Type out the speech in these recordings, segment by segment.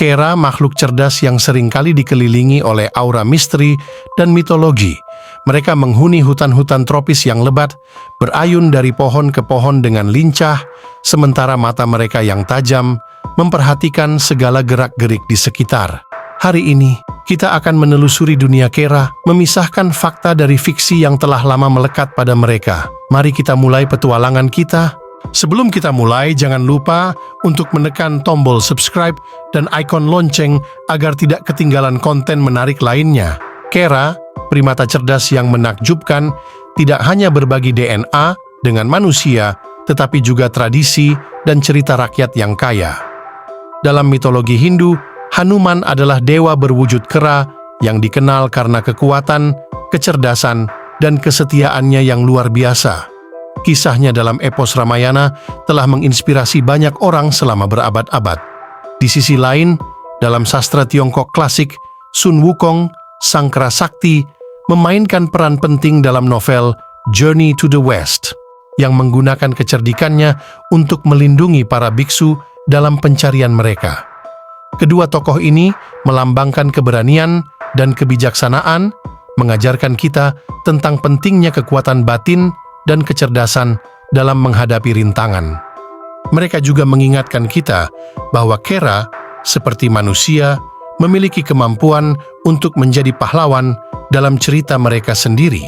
Kera makhluk cerdas yang seringkali dikelilingi oleh aura misteri dan mitologi. Mereka menghuni hutan-hutan tropis yang lebat, berayun dari pohon ke pohon dengan lincah, sementara mata mereka yang tajam memperhatikan segala gerak-gerik di sekitar. Hari ini, kita akan menelusuri dunia Kera, memisahkan fakta dari fiksi yang telah lama melekat pada mereka. Mari kita mulai petualangan kita. Sebelum kita mulai, jangan lupa untuk menekan tombol subscribe dan ikon lonceng agar tidak ketinggalan konten menarik lainnya. Kera, primata cerdas yang menakjubkan, tidak hanya berbagi DNA dengan manusia, tetapi juga tradisi dan cerita rakyat yang kaya. Dalam mitologi Hindu, Hanuman adalah dewa berwujud kera yang dikenal karena kekuatan, kecerdasan, dan kesetiaannya yang luar biasa. Kisahnya dalam epos Ramayana telah menginspirasi banyak orang selama berabad-abad. Di sisi lain, dalam sastra Tiongkok klasik, Sun Wukong, sang kera sakti, memainkan peran penting dalam novel Journey to the West, yang menggunakan kecerdikannya untuk melindungi para biksu dalam pencarian mereka. Kedua tokoh ini melambangkan keberanian dan kebijaksanaan, mengajarkan kita tentang pentingnya kekuatan batin dan kecerdasan dalam menghadapi rintangan. Mereka juga mengingatkan kita bahwa Kera, seperti manusia, memiliki kemampuan untuk menjadi pahlawan dalam cerita mereka sendiri.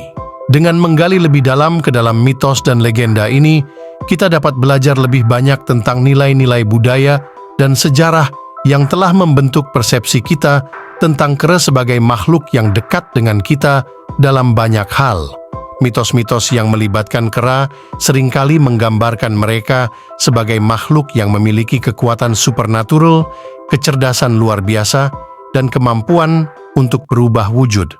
Dengan menggali lebih dalam ke dalam mitos dan legenda ini, kita dapat belajar lebih banyak tentang nilai-nilai budaya dan sejarah yang telah membentuk persepsi kita tentang Kera sebagai makhluk yang dekat dengan kita dalam banyak hal. Mitos-mitos yang melibatkan Kera seringkali menggambarkan mereka sebagai makhluk yang memiliki kekuatan supernatural, kecerdasan luar biasa, dan kemampuan untuk berubah wujud.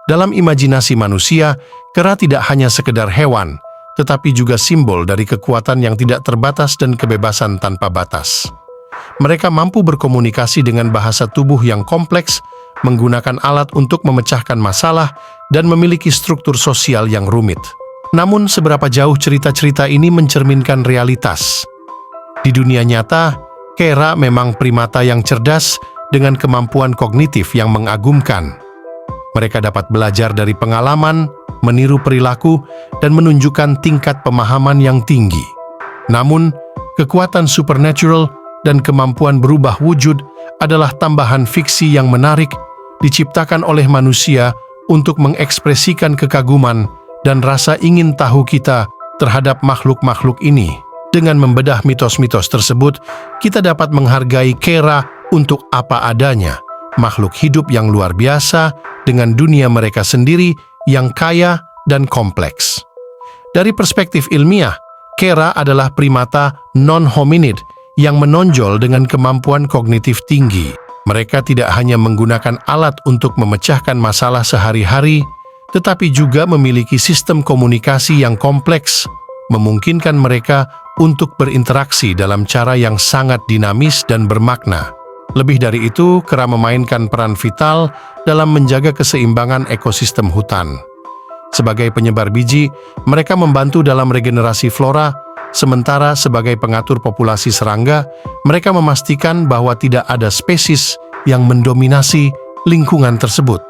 Dalam imajinasi manusia, Kera tidak hanya sekedar hewan, tetapi juga simbol dari kekuatan yang tidak terbatas dan kebebasan tanpa batas. Mereka mampu berkomunikasi dengan bahasa tubuh yang kompleks, menggunakan alat untuk memecahkan masalah, dan memiliki struktur sosial yang rumit. Namun, seberapa jauh cerita-cerita ini mencerminkan realitas? Di dunia nyata, Kera memang primata yang cerdas dengan kemampuan kognitif yang mengagumkan. Mereka dapat belajar dari pengalaman, meniru perilaku, dan menunjukkan tingkat pemahaman yang tinggi. Namun, kekuatan supernatural dan kemampuan berubah wujud adalah tambahan fiksi yang menarik, diciptakan oleh manusia untuk mengekspresikan kekaguman dan rasa ingin tahu kita terhadap makhluk-makhluk ini. Dengan membedah mitos-mitos tersebut, kita dapat menghargai Kera untuk apa adanya, makhluk hidup yang luar biasa dengan dunia mereka sendiri yang kaya dan kompleks. Dari perspektif ilmiah, Kera adalah primata non-hominid yang menonjol dengan kemampuan kognitif tinggi. Mereka tidak hanya menggunakan alat untuk memecahkan masalah sehari-hari, tetapi juga memiliki sistem komunikasi yang kompleks, memungkinkan mereka untuk berinteraksi dalam cara yang sangat dinamis dan bermakna. Lebih dari itu, Kera memainkan peran vital dalam menjaga keseimbangan ekosistem hutan. Sebagai penyebar biji, mereka membantu dalam regenerasi flora, sementara sebagai pengatur populasi serangga, mereka memastikan bahwa tidak ada spesies yang mendominasi lingkungan tersebut.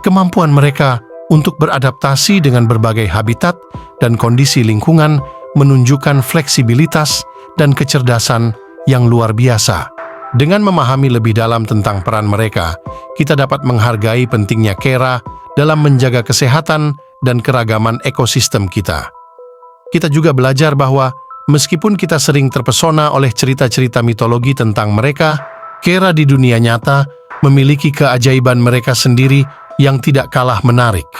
Kemampuan mereka untuk beradaptasi dengan berbagai habitat dan kondisi lingkungan menunjukkan fleksibilitas dan kecerdasan yang luar biasa. Dengan memahami lebih dalam tentang peran mereka, kita dapat menghargai pentingnya Kera dalam menjaga kesehatan dan keragaman ekosistem kita. Kita juga belajar bahwa meskipun kita sering terpesona oleh cerita-cerita mitologi tentang mereka, Kera di dunia nyata memiliki keajaiban mereka sendiri yang tidak kalah menarik.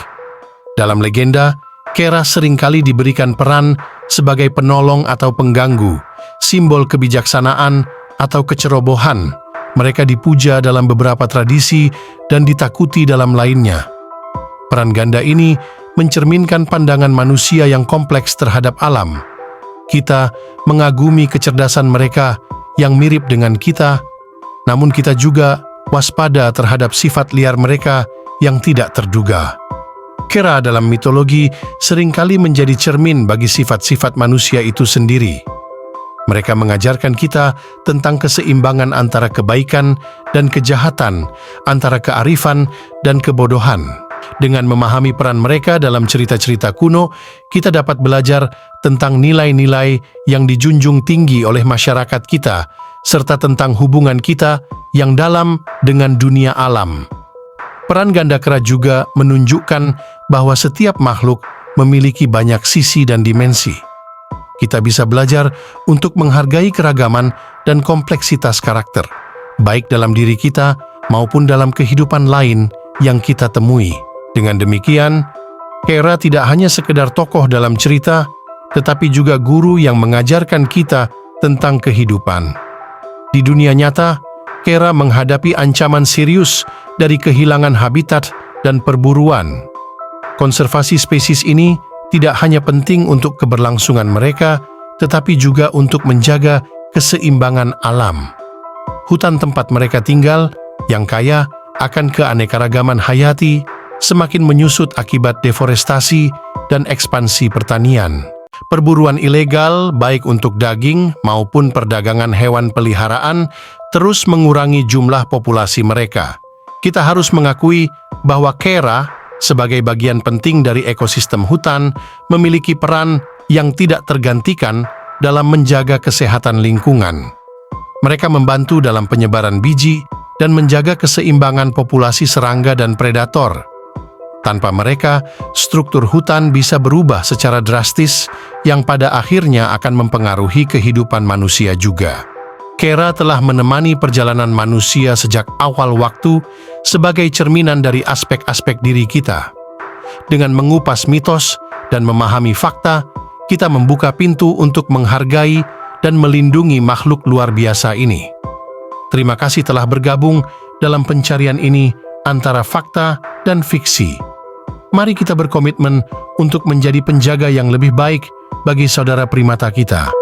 Dalam legenda, Kera seringkali diberikan peran sebagai penolong atau pengganggu, simbol kebijaksanaan atau kecerobohan. Mereka dipuja dalam beberapa tradisi dan ditakuti dalam lainnya. Peran ganda ini mencerminkan pandangan manusia yang kompleks terhadap alam. Kita mengagumi kecerdasan mereka yang mirip dengan kita, namun kita juga waspada terhadap sifat liar mereka yang tidak terduga. Kera dalam mitologi seringkali menjadi cermin bagi sifat-sifat manusia itu sendiri. Mereka mengajarkan kita tentang keseimbangan antara kebaikan dan kejahatan, antara kearifan dan kebodohan. Dengan memahami peran mereka dalam cerita-cerita kuno, kita dapat belajar tentang nilai-nilai yang dijunjung tinggi oleh masyarakat kita, serta tentang hubungan kita yang dalam dengan dunia alam. Peran Gandakara juga menunjukkan bahwa setiap makhluk memiliki banyak sisi dan dimensi. Kita bisa belajar untuk menghargai keragaman dan kompleksitas karakter, baik dalam diri kita maupun dalam kehidupan lain yang kita temui. Dengan demikian, Kera tidak hanya sekedar tokoh dalam cerita, tetapi juga guru yang mengajarkan kita tentang kehidupan. Di dunia nyata, Kera menghadapi ancaman serius dari kehilangan habitat dan perburuan. Konservasi spesies ini tidak hanya penting untuk keberlangsungan mereka, tetapi juga untuk menjaga keseimbangan alam. Hutan tempat mereka tinggal, yang kaya akan keanekaragaman hayati, semakin menyusut akibat deforestasi dan ekspansi pertanian. Perburuan ilegal, baik untuk daging maupun perdagangan hewan peliharaan, terus mengurangi jumlah populasi mereka. Kita harus mengakui bahwa Kera, sebagai bagian penting dari ekosistem hutan, memiliki peran yang tidak tergantikan dalam menjaga kesehatan lingkungan. Mereka membantu dalam penyebaran biji dan menjaga keseimbangan populasi serangga dan predator. Tanpa mereka, struktur hutan bisa berubah secara drastis yang pada akhirnya akan mempengaruhi kehidupan manusia juga. Kera telah menemani perjalanan manusia sejak awal waktu sebagai cerminan dari aspek-aspek diri kita. Dengan mengupas mitos dan memahami fakta, kita membuka pintu untuk menghargai dan melindungi makhluk luar biasa ini. Terima kasih telah bergabung dalam pencarian ini antara fakta dan fiksi. Mari kita berkomitmen untuk menjadi penjaga yang lebih baik bagi saudara primata kita.